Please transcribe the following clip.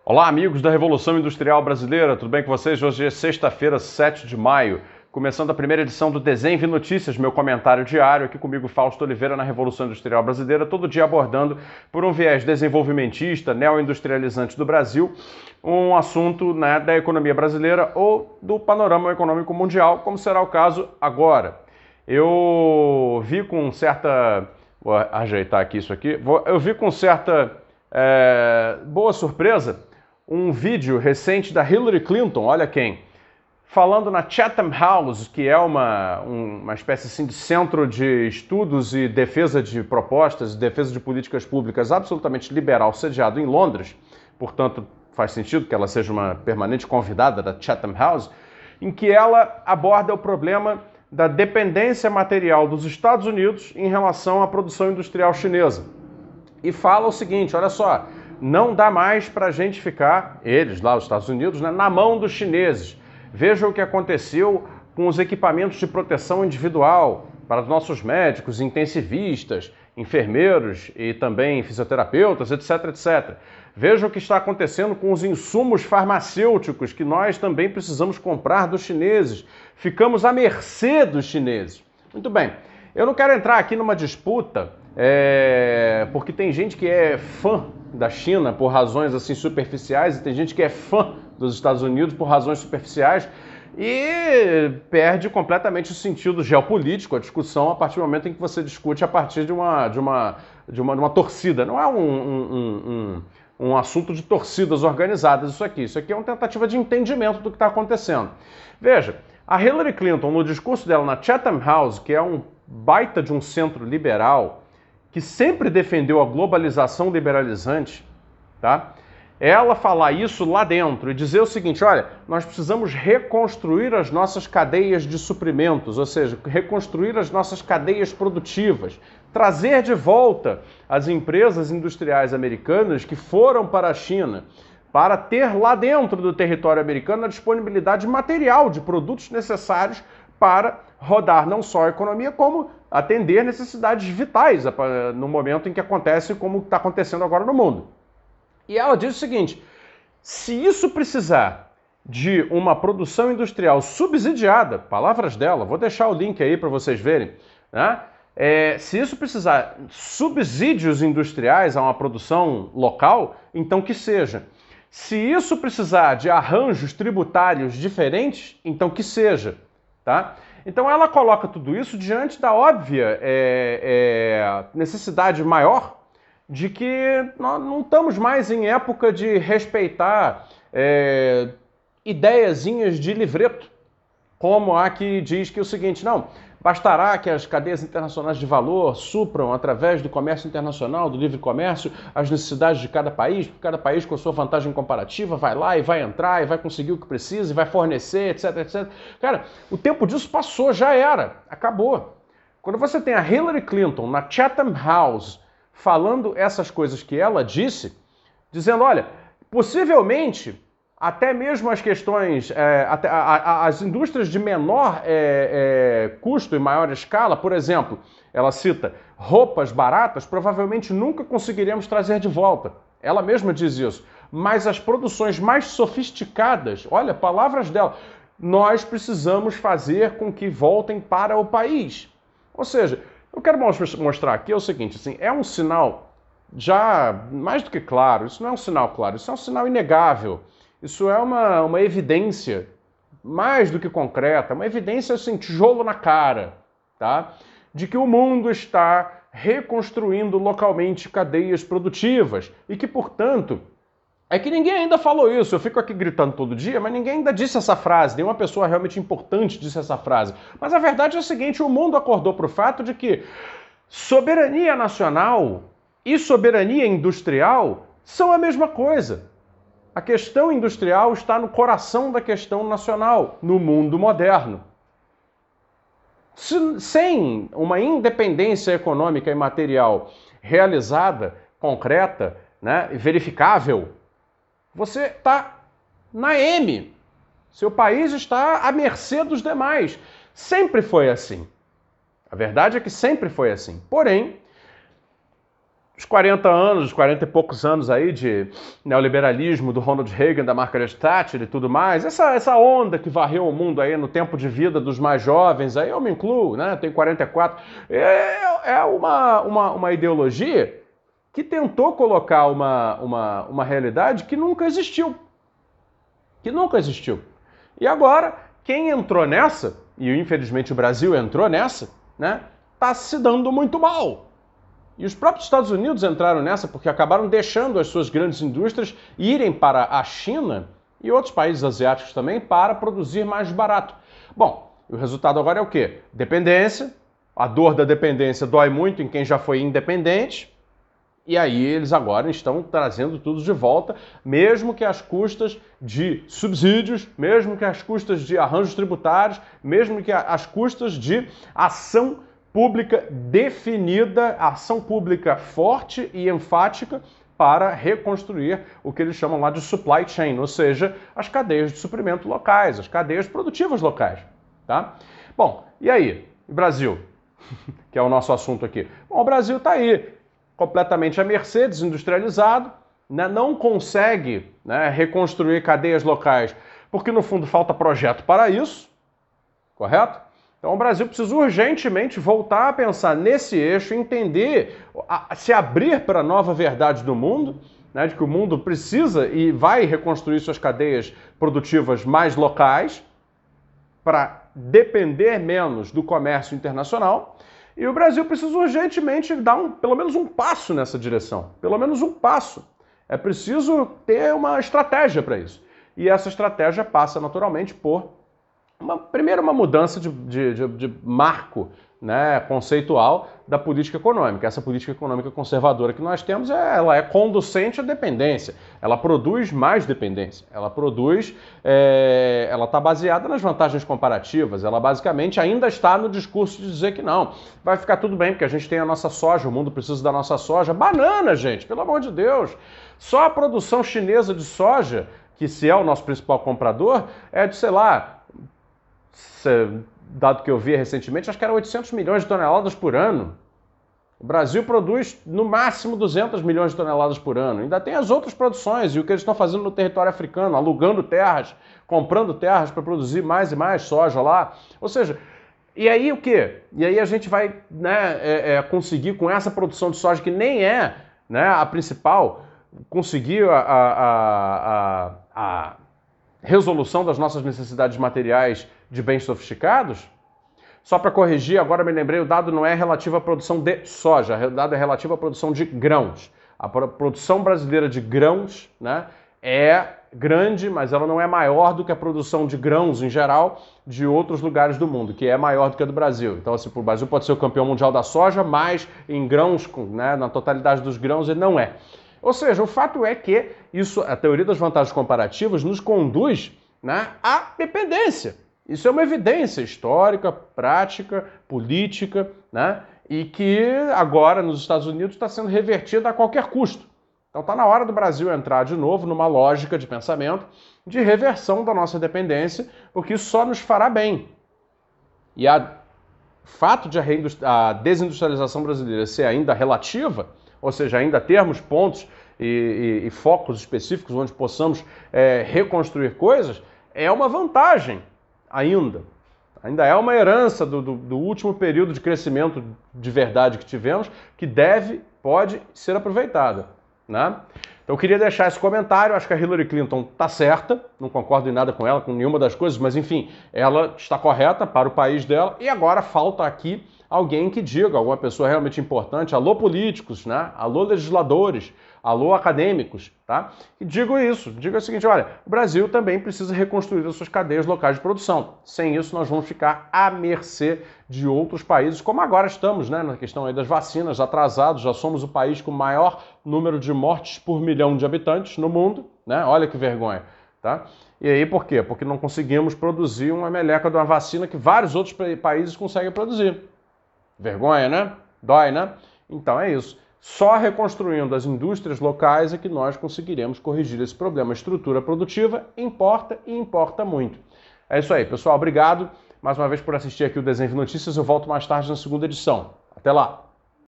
Olá, amigos da Revolução Industrial Brasileira, tudo bem com vocês? Hoje é sexta-feira, 7 de maio, começando a primeira edição do Desenho e Notícias, meu comentário diário, aqui comigo Fausto Oliveira na Revolução Industrial Brasileira, todo dia abordando por um viés desenvolvimentista, neoindustrializante do Brasil, um assunto da economia brasileira ou do panorama econômico mundial, como será o caso agora. Eu vi com certa... Vou ajeitar aqui isso aqui. Eu vi com certa boa surpresa um vídeo recente da Hillary Clinton, olha quem, falando na Chatham House, que é uma espécie assim, de centro de estudos e defesa de propostas, defesa de políticas públicas absolutamente liberal, sediado em Londres, portanto faz sentido que ela seja uma permanente convidada da Chatham House, em que ela aborda o problema da dependência material dos Estados Unidos em relação à produção industrial chinesa. E fala o seguinte, olha só, não dá mais para a gente ficar, eles lá, os Estados Unidos, na mão dos chineses. Veja o que aconteceu com os equipamentos de proteção individual para os nossos médicos, intensivistas, enfermeiros e também fisioterapeutas, etc, etc. Veja o que está acontecendo com os insumos farmacêuticos que nós também precisamos comprar dos chineses. Ficamos à mercê dos chineses. Muito bem, eu não quero entrar aqui numa disputa, porque tem gente que é fã da China por razões assim superficiais e tem gente que é fã dos Estados Unidos por razões superficiais e perde completamente o sentido geopolítico, a discussão, a partir do momento em que você discute a partir de uma torcida. Não é um assunto de torcidas organizadas isso aqui. Isso aqui é uma tentativa de entendimento do que está acontecendo. Veja, a Hillary Clinton, no discurso dela na Chatham House, que é um baita de um centro liberal, que sempre defendeu a globalização liberalizante, tá? Ela falar isso lá dentro e dizer o seguinte, olha, nós precisamos reconstruir as nossas cadeias de suprimentos, ou seja, reconstruir as nossas cadeias produtivas, trazer de volta as empresas industriais americanas que foram para a China, para ter lá dentro do território americano a disponibilidade material de produtos necessários para rodar não só a economia, como atender necessidades vitais no momento em que acontece como está acontecendo agora no mundo. E ela diz o seguinte, se isso precisar de uma produção industrial subsidiada, palavras dela, vou deixar o link aí para vocês verem, né? Se isso precisar de subsídios industriais a uma produção local, então que seja. Se isso precisar de arranjos tributários diferentes, então que seja, tá? Então ela coloca tudo isso diante da óbvia necessidade maior de que nós não estamos mais em época de respeitar ideiazinhas de livreto, como há que diz que é o seguinte, não, bastará que as cadeias internacionais de valor supram através do comércio internacional, do livre comércio, as necessidades de cada país com a sua vantagem comparativa, vai lá e vai entrar e vai conseguir o que precisa e vai fornecer, etc, etc. Cara, o tempo disso passou, já era, acabou. Quando você tem a Hillary Clinton na Chatham House falando essas coisas que ela disse, dizendo, olha, possivelmente até mesmo as questões, as indústrias de menor custo e maior escala, por exemplo, ela cita roupas baratas, provavelmente nunca conseguiremos trazer de volta. Ela mesma diz isso. Mas as produções mais sofisticadas, olha, palavras dela, nós precisamos fazer com que voltem para o país. Ou seja, eu quero mostrar aqui o seguinte, assim, é um sinal já mais do que claro, isso não é um sinal claro, isso é um sinal inegável. Isso é uma evidência mais do que concreta, uma evidência assim, tijolo na cara, tá? De que o mundo está reconstruindo localmente cadeias produtivas e que, portanto, é que ninguém ainda falou isso. Eu fico aqui gritando todo dia, mas ninguém ainda disse essa frase, nenhuma pessoa realmente importante disse essa frase. Mas a verdade é o seguinte, o mundo acordou para o fato de que soberania nacional e soberania industrial são a mesma coisa. A questão industrial está no coração da questão nacional, no mundo moderno. Sem uma independência econômica e material realizada, concreta, né, verificável, você está na M. Seu país está à mercê dos demais. Sempre foi assim. A verdade é que sempre foi assim. Porém, os 40 anos, os 40 e poucos anos aí de neoliberalismo do Ronald Reagan, da Margaret Thatcher e tudo mais, essa onda que varreu o mundo aí no tempo de vida dos mais jovens, aí eu me incluo, né? Tenho 44, é uma ideologia que tentou colocar uma realidade que nunca existiu. Que nunca existiu. E agora, quem entrou nessa, e infelizmente o Brasil entrou nessa, né? Tá se dando muito mal. E os próprios Estados Unidos entraram nessa porque acabaram deixando as suas grandes indústrias irem para a China e outros países asiáticos também para produzir mais barato. Bom, o resultado agora é o quê? Dependência. A dor da dependência dói muito em quem já foi independente. E aí eles agora estão trazendo tudo de volta, mesmo que às custas de subsídios, mesmo que às custas de arranjos tributários, mesmo que às custas de ação pública definida, ação pública forte e enfática para reconstruir o que eles chamam lá de supply chain, ou seja, as cadeias de suprimento locais, as cadeias produtivas locais, tá? Bom, e aí? O Brasil, que é o nosso assunto aqui. Bom, o Brasil está aí, completamente à mercê, desindustrializado, né? Não consegue, né, reconstruir cadeias locais, porque no fundo falta projeto para isso, correto? Então o Brasil precisa urgentemente voltar a pensar nesse eixo, entender, se abrir para a nova verdade do mundo, né, de que o mundo precisa e vai reconstruir suas cadeias produtivas mais locais para depender menos do comércio internacional. E o Brasil precisa urgentemente dar pelo menos um passo nessa direção, pelo menos um passo. É preciso ter uma estratégia para isso. E essa estratégia passa naturalmente por primeiro, uma mudança de marco, né, conceitual da política econômica. Essa política econômica conservadora que nós temos, ela é conducente à dependência. Ela produz mais dependência. Ela está baseada nas vantagens comparativas. Ela basicamente ainda está no discurso de dizer que não, vai ficar tudo bem porque a gente tem a nossa soja, o mundo precisa da nossa soja. Banana, gente, pelo amor de Deus. Só a produção chinesa de soja, que se é o nosso principal comprador, é de, sei lá, dado que eu vi recentemente, acho que era 800 milhões de toneladas por ano. O Brasil produz no máximo 200 milhões de toneladas por ano. Ainda tem as outras produções e o que eles estão fazendo no território africano, alugando terras, comprando terras para produzir mais e mais soja lá. Ou seja, e aí o quê? E aí a gente vai, né, conseguir com essa produção de soja que nem é, né, a principal, conseguir a resolução das nossas necessidades materiais de bens sofisticados? Só para corrigir, agora me lembrei, o dado não é relativo à produção de soja, o dado é relativo à produção de grãos. A produção brasileira de grãos, né, é grande, mas ela não é maior do que a produção de grãos em geral de outros lugares do mundo, que é maior do que a do Brasil. Então, assim, o Brasil pode ser o campeão mundial da soja, mas em grãos, né, na totalidade dos grãos, ele não é. Ou seja, o fato é que isso, a teoria das vantagens comparativas nos conduz, né, à dependência. Isso é uma evidência histórica, prática, política, né, e que agora nos Estados Unidos está sendo revertida a qualquer custo. Então está na hora do Brasil entrar de novo numa lógica de pensamento de reversão da nossa dependência, porque isso só nos fará bem. E o fato de a desindustrialização brasileira ser ainda relativa, ou seja, ainda termos pontos e focos específicos onde possamos reconstruir coisas, é uma vantagem ainda. Ainda é uma herança do último período de crescimento de verdade que tivemos, que pode ser aproveitada, né? Então eu queria deixar esse comentário, acho que a Hillary Clinton está certa, não concordo em nada com ela, com nenhuma das coisas, mas enfim, ela está correta para o país dela, e agora falta aqui alguém que diga, alguma pessoa realmente importante, alô políticos, né? Alô legisladores, alô acadêmicos, tá? E diga o seguinte, olha, o Brasil também precisa reconstruir as suas cadeias locais de produção. Sem isso, nós vamos ficar à mercê de outros países, como agora estamos, né? Na questão aí das vacinas, atrasados, já somos o país com o maior número de mortes por milhão de habitantes no mundo, né? Olha que vergonha, tá? E aí por quê? Porque não conseguimos produzir uma meleca de uma vacina que vários outros países conseguem produzir. Vergonha, né? Dói, né? Então é isso. Só reconstruindo as indústrias locais é que nós conseguiremos corrigir esse problema. A estrutura produtiva importa e importa muito. É isso aí, pessoal. Obrigado mais uma vez por assistir aqui o Desenho de Notícias. Eu volto mais tarde na segunda edição. Até lá!